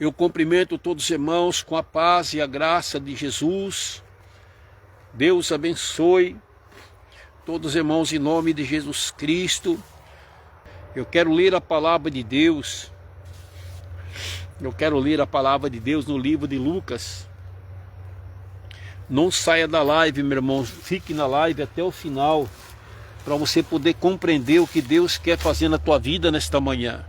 Eu cumprimento todos os irmãos com a paz e a graça de Jesus. Deus abençoe todos os irmãos em nome de Jesus Cristo. Eu quero ler a palavra de Deus. Eu quero ler a palavra de Deus no livro de Lucas. Não saia da live, meu irmão. Fique na live até o final, para você poder compreender o que Deus quer fazer na tua vida nesta manhã.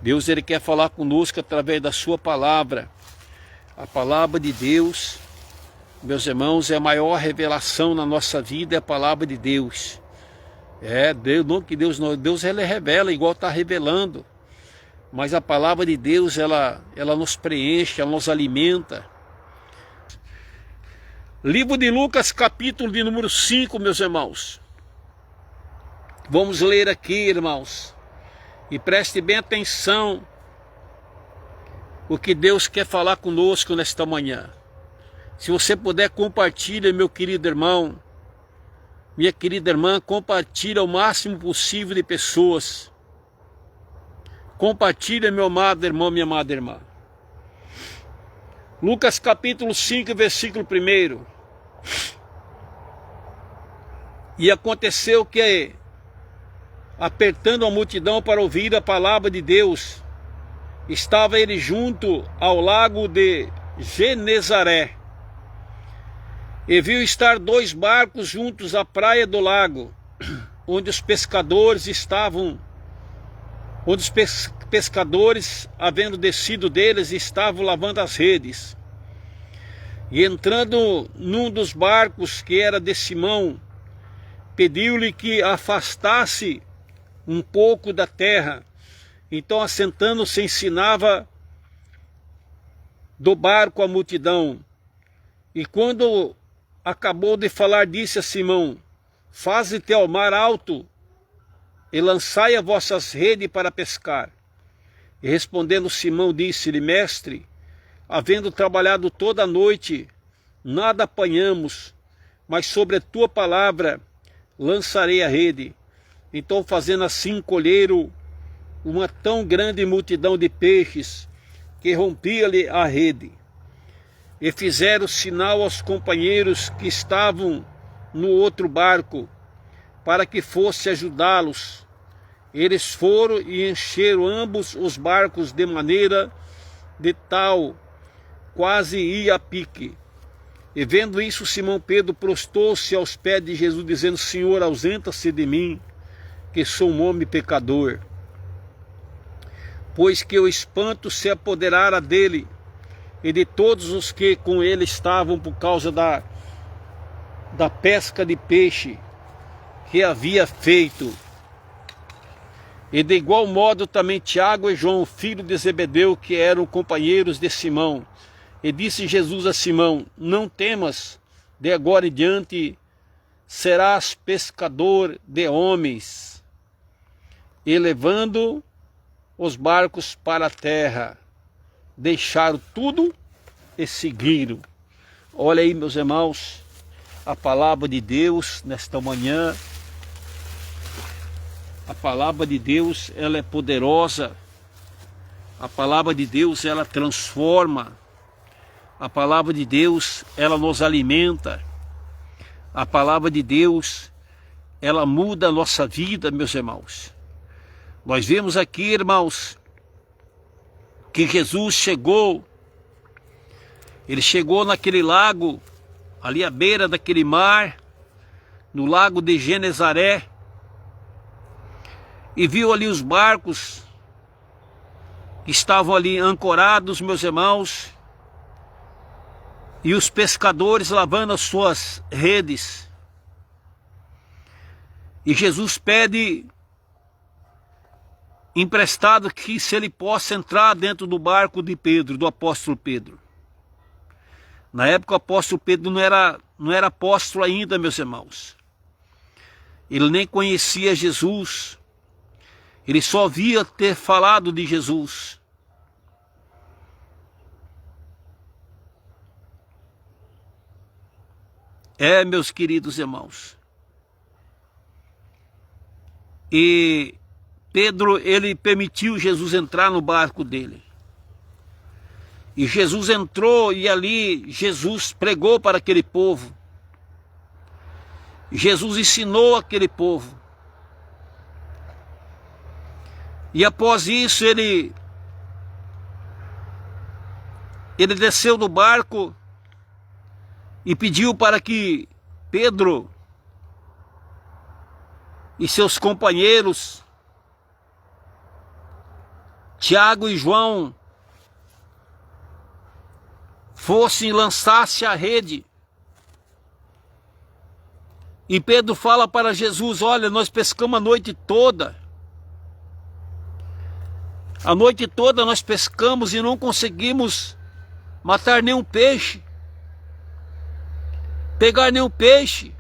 Deus, Ele quer falar conosco através da sua palavra. A palavra de Deus, meus irmãos, é a maior revelação na nossa vida, é a palavra de Deus. Deus ele revela igual está revelando. Mas a palavra de Deus, ela nos preenche, ela nos alimenta. Livro de Lucas, capítulo de número 5, meus irmãos. Vamos ler aqui, irmãos. E preste bem atenção o que Deus quer falar conosco nesta manhã. Se você puder, compartilha, meu querido irmão, minha querida irmã, compartilha o máximo possível de pessoas. Compartilha, meu amado irmão, minha amada irmã. Lucas capítulo 5, versículo 1. E aconteceu que, apertando a multidão para ouvir a palavra de Deus, estava ele junto ao lago de Genezaré. E viu estar 2 barcos juntos à praia do lago, onde os pescadores, havendo descido deles, estavam lavando as redes. E entrando num dos barcos, que era de Simão, pediu-lhe que afastasse um pouco da terra. Então, assentando-se, ensinava do barco a multidão. E quando acabou de falar, disse a Simão: faze-te ao mar alto e lançai as vossas redes para pescar. E respondendo Simão, disse-lhe: mestre, havendo trabalhado toda a noite, nada apanhamos, mas sobre a tua palavra lançarei a rede. Então, fazendo assim, colheram uma tão grande multidão de peixes, que rompia-lhe a rede. E fizeram sinal aos companheiros que estavam no outro barco, para que fosse ajudá-los. Eles foram e encheram ambos os barcos de maneira de tal, quase ia a pique. E vendo isso, Simão Pedro prostou-se aos pés de Jesus, dizendo: Senhor, ausenta-se de mim, que sou um homem pecador. Pois que o espanto se apoderara dele e de todos os que com ele estavam, por causa da pesca de peixe que havia feito. E de igual modo também Tiago e João, filho de Zebedeu, que eram companheiros de Simão. E disse Jesus a Simão: não temas, de agora em diante serás pescador de homens. E levando os barcos para a terra, deixaram tudo e seguiram. Olha aí, meus irmãos, a palavra de Deus nesta manhã. A palavra de Deus, ela é poderosa. A palavra de Deus, ela transforma. A palavra de Deus, ela nos alimenta. A palavra de Deus, ela muda a nossa vida, meus irmãos. Nós vemos aqui, irmãos, que Jesus chegou. Ele chegou naquele lago, ali à beira daquele mar, no lago de Genezaré, e viu ali os barcos que estavam ali ancorados, meus irmãos, e os pescadores lavando as suas redes. E Jesus pede emprestado que se ele possa entrar dentro do barco de Pedro, do apóstolo Pedro. Na época o apóstolo Pedro não era apóstolo ainda, meus irmãos. Ele nem conhecia Jesus. Ele só havia ter falado de Jesus. Meus queridos irmãos. E Pedro, ele permitiu Jesus entrar no barco dele. E Jesus entrou e ali Jesus pregou para aquele povo. Jesus ensinou aquele povo. E após isso ele desceu do barco e pediu para que Pedro e seus companheiros, Tiago e João, fossem lançar-se a rede. E Pedro fala para Jesus: olha, nós pescamos a noite toda. A noite toda nós pescamos e não conseguimos matar nenhum peixe, pegar nenhum peixe.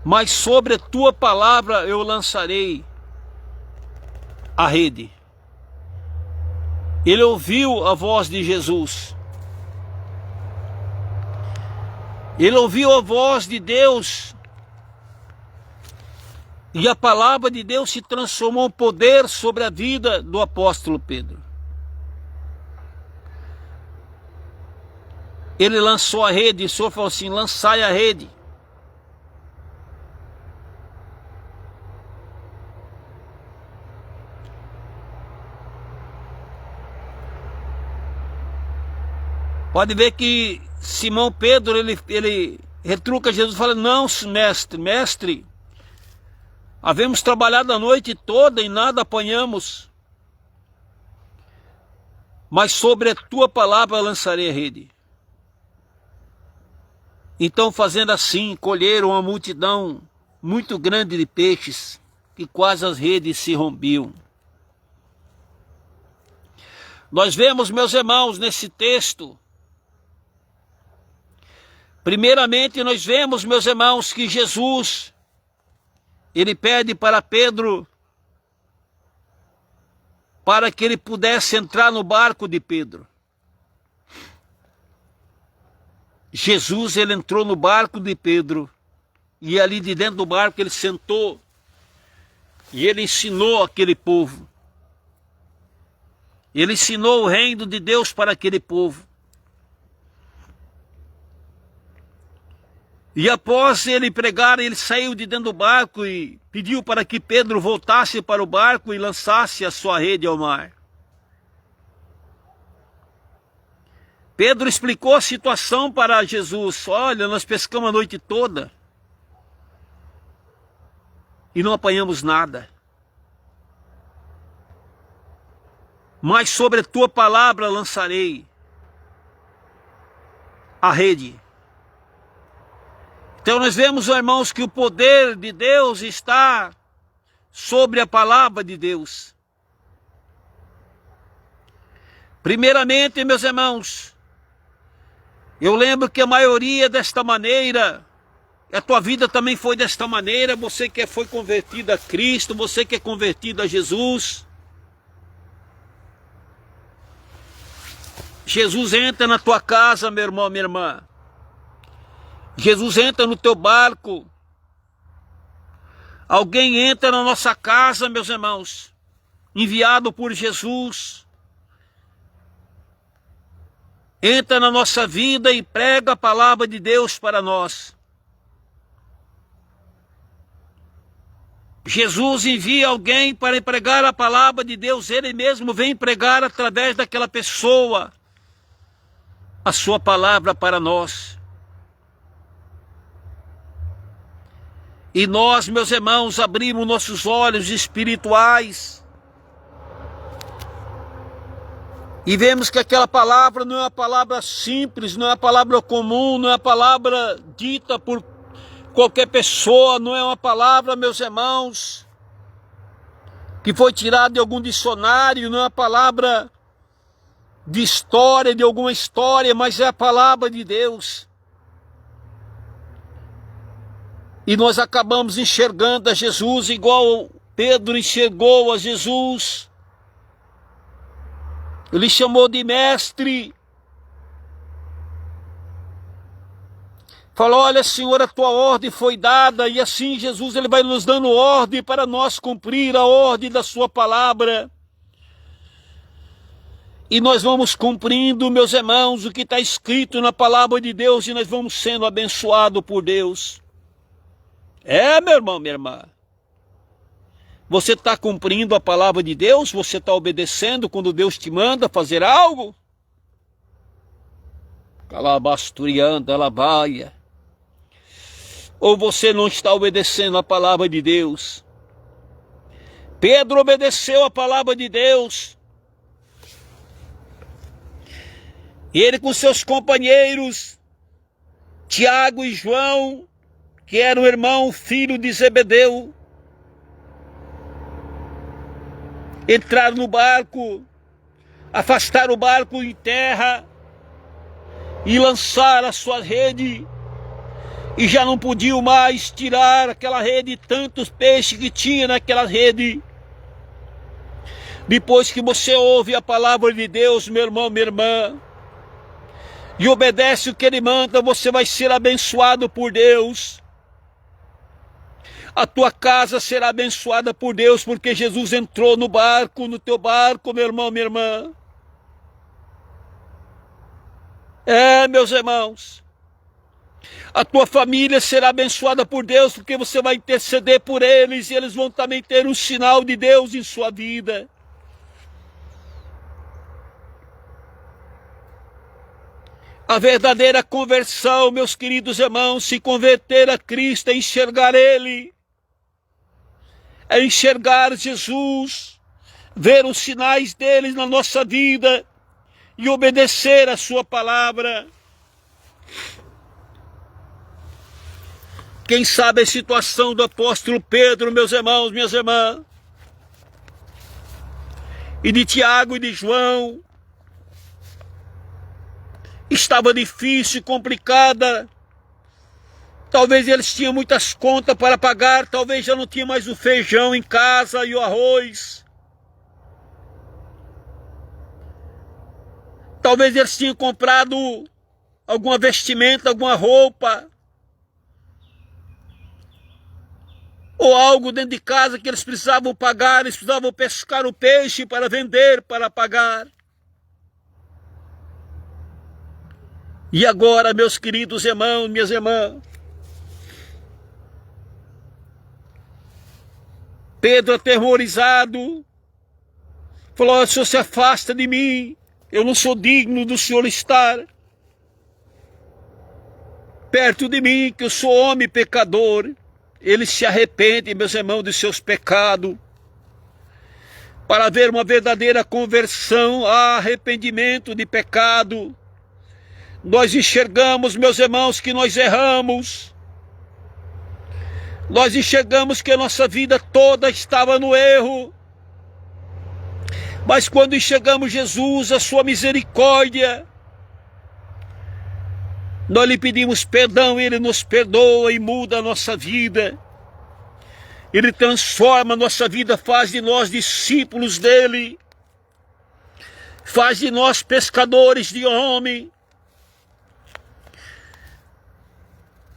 Mas sobre a tua palavra eu lançarei a rede. Ele ouviu a voz de Jesus. Ele ouviu a voz de Deus. E a palavra de Deus se transformou em poder sobre a vida do apóstolo Pedro. Ele lançou a rede e o Senhor falou assim: lançai a rede. Pode ver que Simão Pedro, ele retruca Jesus e fala: não, mestre, havemos trabalhado a noite toda e nada apanhamos, mas sobre a tua palavra lançarei a rede. Então, fazendo assim, colheram uma multidão muito grande de peixes, que quase as redes se rompiam. Nós vemos, meus irmãos, nesse texto, primeiramente nós vemos, meus irmãos, que Jesus, ele pede para Pedro, para que ele pudesse entrar no barco de Pedro. Jesus, ele entrou no barco de Pedro, e ali de dentro do barco ele sentou, e ele ensinou aquele povo. Ele ensinou o reino de Deus para aquele povo. E após ele pregar, ele saiu de dentro do barco e pediu para que Pedro voltasse para o barco e lançasse a sua rede ao mar. Pedro explicou a situação para Jesus: olha, nós pescamos a noite toda e não apanhamos nada. Mas sobre a tua palavra lançarei a rede. Então nós vemos, irmãos, que o poder de Deus está sobre a palavra de Deus. Primeiramente, meus irmãos, eu lembro que a maioria desta maneira, a tua vida também foi desta maneira, você que foi convertido a Cristo, você que é convertido a Jesus. Jesus entra na tua casa, meu irmão, minha irmã. Jesus entra no teu barco. Alguém entra na nossa casa, meus irmãos, enviado por Jesus. Entra na nossa vida e prega a palavra de Deus para nós. Jesus envia alguém para pregar a palavra de Deus. Ele mesmo vem pregar através daquela pessoa a sua palavra para nós. E nós, meus irmãos, abrimos nossos olhos espirituais e vemos que aquela palavra não é uma palavra simples, não é uma palavra comum, não é uma palavra dita por qualquer pessoa, não é uma palavra, meus irmãos, que foi tirada de algum dicionário, não é uma palavra de história, de alguma história, mas é a palavra de Deus. E nós acabamos enxergando a Jesus igual Pedro enxergou a Jesus. Ele chamou de mestre. Falou: olha, Senhor, a tua ordem foi dada. E assim Jesus, ele vai nos dando ordem para nós cumprir a ordem da sua palavra. E nós vamos cumprindo, meus irmãos, o que está escrito na palavra de Deus, e nós vamos sendo abençoados por Deus. Meu irmão, minha irmã. Você está cumprindo a palavra de Deus? Você está obedecendo quando Deus te manda fazer algo? Calabasturianda, alabaia. Ou você não está obedecendo a palavra de Deus? Pedro obedeceu a palavra de Deus. E ele com seus companheiros, Tiago e João, que era o irmão, filho de Zebedeu, entraram no barco, afastaram o barco em terra e lançaram a sua rede. E já não podiam mais tirar aquela rede, tantos peixes que tinha naquela rede. Depois que você ouve a palavra de Deus, meu irmão, minha irmã, e obedece o que Ele manda, você vai ser abençoado por Deus. A tua casa será abençoada por Deus, porque Jesus entrou no barco, no teu barco, meu irmão, minha irmã. Meus irmãos, a tua família será abençoada por Deus, porque você vai interceder por eles, e eles vão também ter um sinal de Deus em sua vida. A verdadeira conversão, meus queridos irmãos, se converter a Cristo é enxergar Ele, é enxergar Jesus, ver os sinais dele na nossa vida e obedecer a sua palavra. Quem sabe a situação do apóstolo Pedro, meus irmãos, minhas irmãs, e de Tiago e de João, estava difícil, complicada. Talvez eles tinham muitas contas para pagar, talvez já não tinha mais o feijão em casa e o arroz. Talvez eles tinham comprado alguma vestimenta, alguma roupa, ou algo dentro de casa que eles precisavam pagar, eles precisavam pescar o peixe para vender, para pagar. E agora, meus queridos irmãos, minhas irmãs, Pedro, aterrorizado, falou: o Senhor se afasta de mim, eu não sou digno do Senhor estar perto de mim, que eu sou homem pecador. Ele se arrepende, meus irmãos, de seus pecados, para haver uma verdadeira conversão, arrependimento de pecado. Nós enxergamos, meus irmãos, que nós erramos. Nós enxergamos que a nossa vida toda estava no erro. Mas quando enxergamos Jesus, a sua misericórdia, nós lhe pedimos perdão, Ele nos perdoa e muda a nossa vida. Ele transforma a nossa vida, faz de nós discípulos dEle, faz de nós pescadores de homem.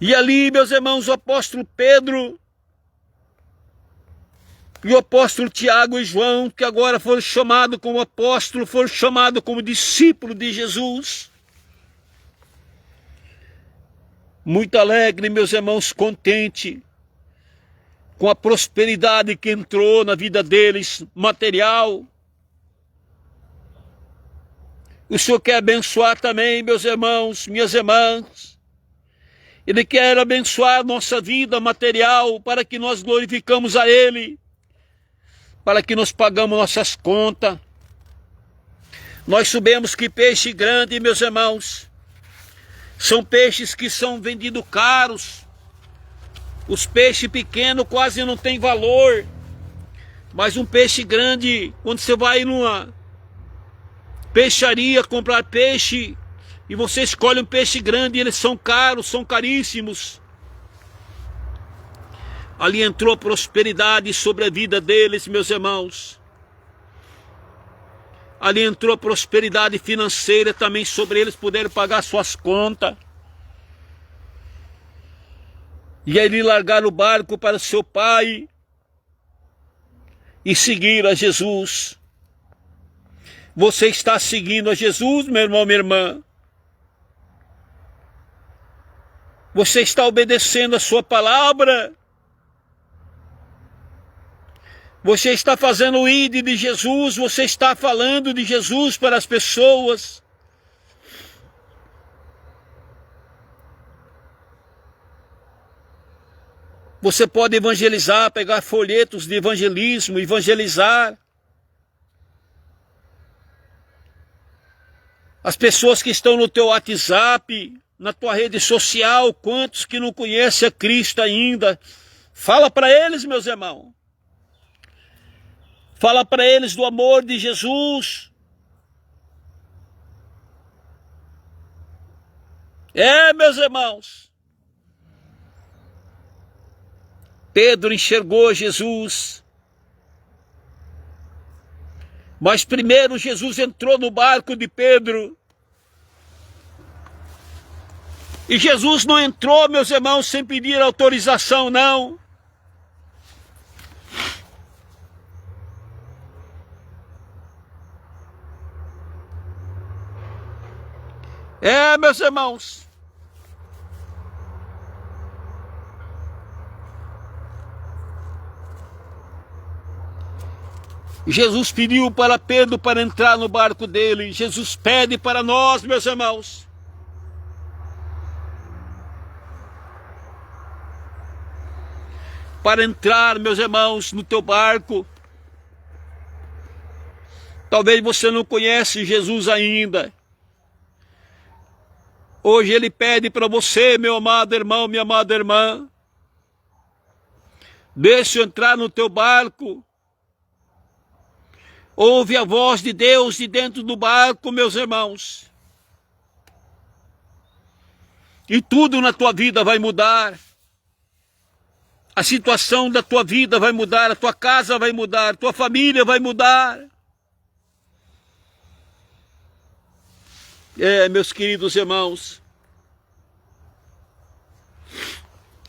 E ali, meus irmãos, o apóstolo Pedro e o apóstolo Tiago e João, que agora foram chamados como apóstolo, foram chamados como discípulo de Jesus. Muito alegre, meus irmãos, contente com a prosperidade que entrou na vida deles, material. O Senhor quer abençoar também, meus irmãos, minhas irmãs. Ele quer abençoar nossa vida material para que nós glorificamos a Ele, para que nós pagamos nossas contas. Nós sabemos que peixe grande, meus irmãos, são peixes que são vendidos caros. Os peixes pequenos quase não têm valor, mas um peixe grande, quando você vai numa peixaria comprar peixe, e você escolhe um peixe grande, eles são caros, são caríssimos. Ali entrou prosperidade sobre a vida deles, meus irmãos. Ali entrou prosperidade financeira também sobre eles poderem pagar suas contas. E aí largaram o barco para seu pai e seguiram a Jesus. Você está seguindo a Jesus, meu irmão, minha irmã? Você está obedecendo a sua palavra? Você está fazendo o ID de Jesus? Você está falando de Jesus para as pessoas? Você pode evangelizar, pegar folhetos de evangelismo, evangelizar. As pessoas que estão no teu WhatsApp, na tua rede social, quantos que não conhecem a Cristo ainda? Fala para eles, meus irmãos. Fala para eles do amor de Jesus. Meus irmãos. Pedro enxergou Jesus. Mas primeiro Jesus entrou no barco de Pedro. E Jesus não entrou, meus irmãos, sem pedir autorização, não. Meus irmãos. Jesus pediu para Pedro para entrar no barco dele. Jesus pede para nós, meus irmãos. Para entrar, meus irmãos, no teu barco. Talvez você não conhece Jesus ainda. Hoje ele pede para você, meu amado irmão, minha amada irmã. Deixa eu entrar no teu barco. Ouve a voz de Deus de dentro do barco, meus irmãos. E tudo na tua vida vai mudar. A situação da tua vida vai mudar, a tua casa vai mudar, a tua família vai mudar. Meus queridos irmãos,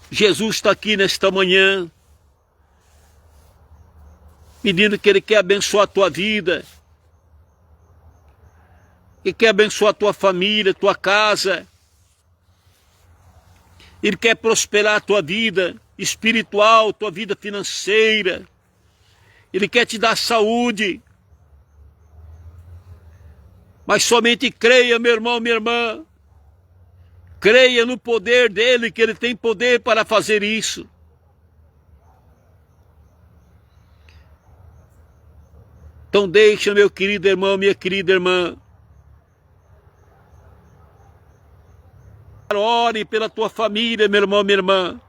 Jesus está aqui nesta manhã, pedindo que Ele quer abençoar a tua vida, que quer abençoar a tua família, a tua casa. Ele quer prosperar a tua vida espiritual, tua vida financeira. Ele quer te dar saúde. Mas somente creia, meu irmão, minha irmã. Creia no poder dele, que ele tem poder para fazer isso. Então deixa, meu querido irmão, minha querida irmã. Ore pela tua família, meu irmão, minha irmã.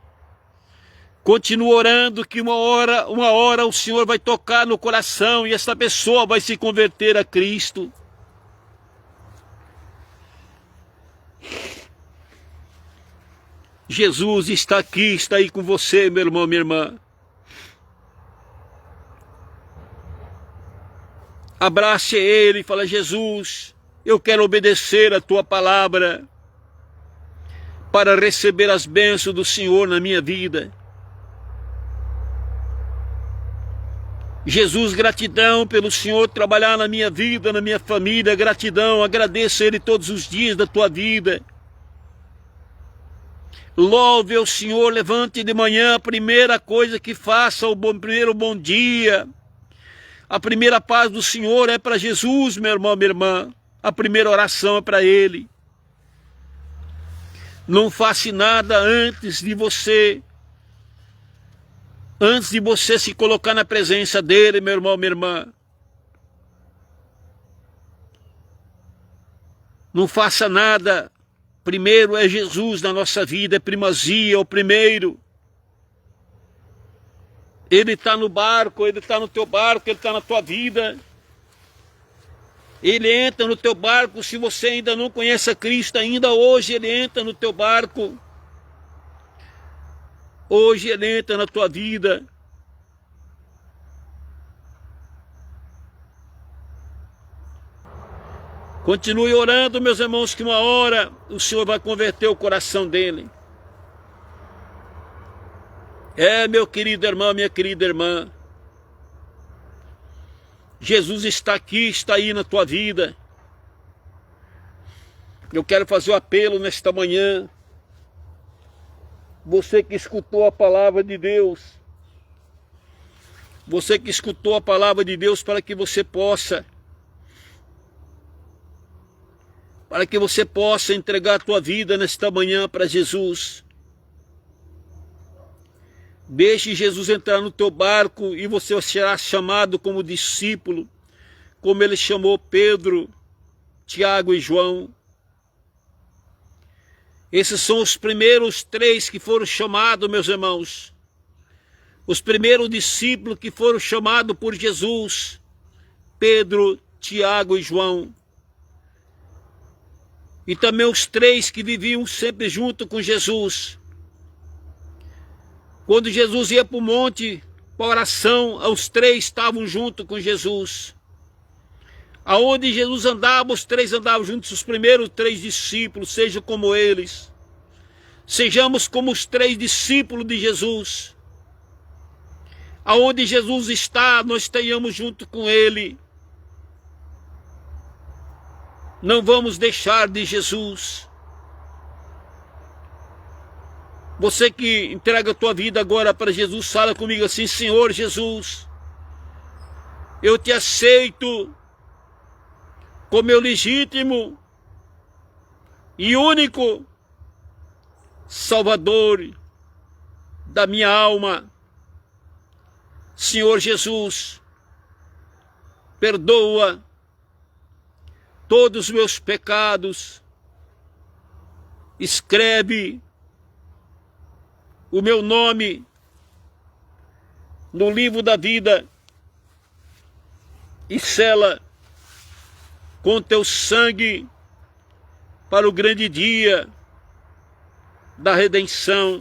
Continua orando, que uma hora o Senhor vai tocar no coração e essa pessoa vai se converter a Cristo. Jesus está aqui, está aí com você, meu irmão, minha irmã. Abrace Ele e fala: Jesus, eu quero obedecer a tua palavra para receber as bênçãos do Senhor na minha vida. Jesus, gratidão pelo Senhor trabalhar na minha vida, na minha família, gratidão, agradeço a Ele todos os dias da tua vida. Louve ao Senhor, levante de manhã, a primeira coisa que faça, primeiro bom dia. A primeira paz do Senhor é para Jesus, meu irmão, minha irmã. A primeira oração é para Ele. Não faça nada antes de você se colocar na presença dEle, meu irmão, minha irmã. Não faça nada. Primeiro é Jesus na nossa vida, é primazia, é o primeiro. Ele está no barco, Ele está no teu barco, Ele está na tua vida. Ele entra no teu barco, se você ainda não conhece a Cristo, ainda hoje Ele entra no teu barco. Hoje Ele entra na tua vida. Continue orando, meus irmãos, que uma hora o Senhor vai converter o coração dele. Meu querido irmão, minha querida irmã. Jesus está aqui, está aí na tua vida. Eu quero fazer o apelo nesta manhã. Você que escutou a palavra de Deus, você que escutou a palavra de Deus para que você possa entregar a tua vida nesta manhã para Jesus. Deixe Jesus entrar no teu barco e você será chamado como discípulo, como ele chamou Pedro, Tiago e João. Esses são os primeiros 3 que foram chamados, meus irmãos. Os primeiros discípulos que foram chamados por Jesus, Pedro, Tiago e João. E também os 3 que viviam sempre junto com Jesus. Quando Jesus ia para o monte, para a oração, os 3 estavam junto com Jesus. Aonde Jesus andava, os 3 andavam juntos, os primeiros 3 discípulos, sejam como eles. Sejamos como os 3 discípulos de Jesus. Aonde Jesus está, nós tenhamos junto com ele. Não vamos deixar de Jesus. Você que entrega a tua vida agora para Jesus, fala comigo assim: Senhor Jesus, eu te aceito como meu legítimo e único Salvador da minha alma. Senhor Jesus, perdoa todos os meus pecados, escreve o meu nome no livro da vida e sela com teu sangue para o grande dia da redenção.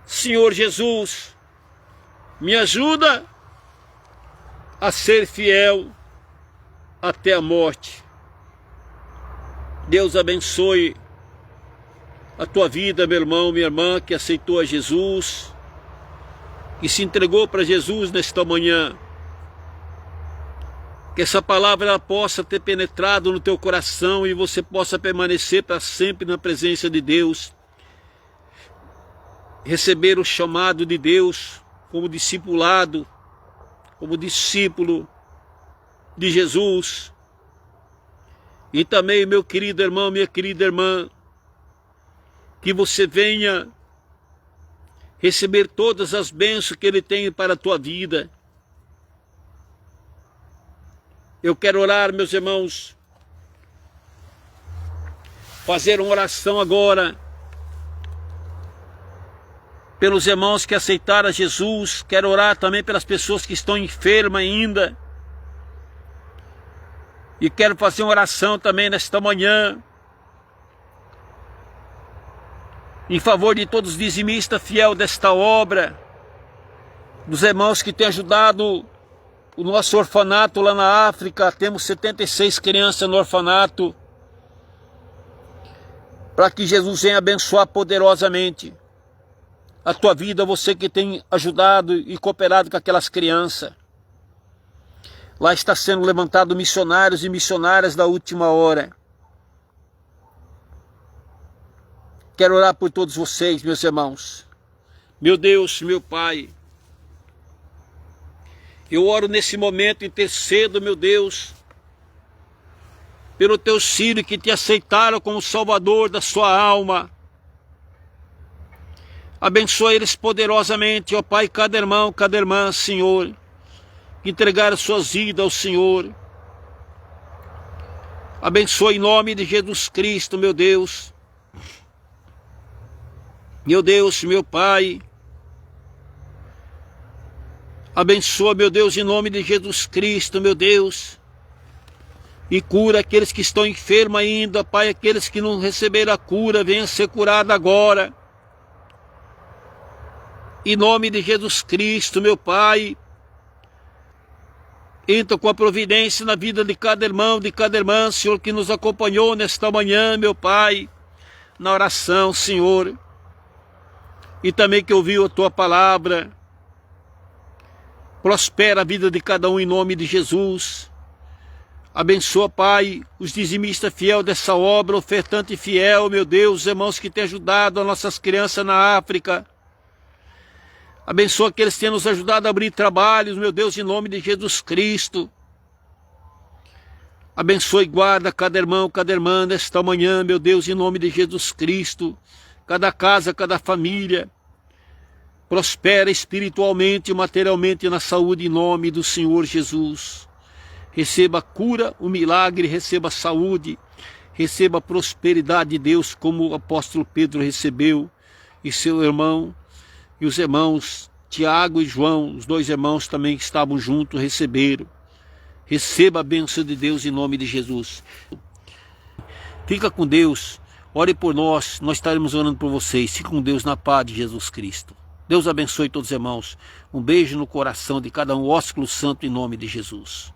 Senhor Jesus, me ajuda a ser fiel até a morte. Deus abençoe a tua vida, meu irmão, minha irmã, que aceitou a Jesus, que se entregou para Jesus nesta manhã. Que essa palavra ela possa ter penetrado no teu coração e você possa permanecer para sempre na presença de Deus. Receber o chamado de Deus como discipulado, como discípulo de Jesus. E também, meu querido irmão, minha querida irmã, que você venha receber todas as bênçãos que Ele tem para a tua vida. Eu quero orar, meus irmãos, fazer uma oração agora pelos irmãos que aceitaram a Jesus. Quero orar também pelas pessoas que estão enfermas ainda. E quero fazer uma oração também nesta manhã em favor de todos os dizimistas fiel desta obra, dos irmãos que têm ajudado o nosso orfanato lá na África. Temos 76 crianças no orfanato, para que Jesus venha abençoar poderosamente a tua vida, você que tem ajudado e cooperado com aquelas crianças. Lá está sendo levantado missionários e missionárias da última hora. Quero orar por todos vocês, meus irmãos. Meu Deus, meu Pai, eu oro nesse momento, intercedo, meu Deus, pelo teus filhos que te aceitaram como Salvador da sua alma. Abençoa eles poderosamente, ó Pai, cada irmão, cada irmã, Senhor, que entregaram suas vidas ao Senhor. Abençoa em nome de Jesus Cristo, meu Deus. Meu Deus, meu Pai, abençoa, meu Deus, em nome de Jesus Cristo, meu Deus, e cura aqueles que estão enfermos ainda, Pai, aqueles que não receberam a cura, venham ser curados agora, em nome de Jesus Cristo, meu Pai. Entra com a providência na vida de cada irmão, de cada irmã, Senhor, que nos acompanhou nesta manhã, meu Pai, na oração, Senhor, e também que ouviu a Tua palavra. Prospera a vida de cada um em nome de Jesus. Abençoa, Pai, os dizimistas fiel dessa obra, ofertante fiel, meu Deus, os irmãos que têm ajudado as nossas crianças na África. Abençoa aqueles que têm nos ajudado a abrir trabalhos, meu Deus, em nome de Jesus Cristo. Abençoe e guarda cada irmão, cada irmã nesta manhã, meu Deus, em nome de Jesus Cristo. Cada casa, cada família. Prospera espiritualmente e materialmente na saúde em nome do Senhor Jesus. Receba cura, o milagre, receba saúde, receba prosperidade de Deus, como o apóstolo Pedro recebeu, e seu irmão, e os irmãos Tiago e João, os dois irmãos também que estavam juntos, receberam. Receba a bênção de Deus em nome de Jesus. Fica com Deus, ore por nós, nós estaremos orando por vocês. Fique com Deus na paz de Jesus Cristo. Deus abençoe todos os irmãos. Um beijo no coração de cada um, ósculo santo em nome de Jesus.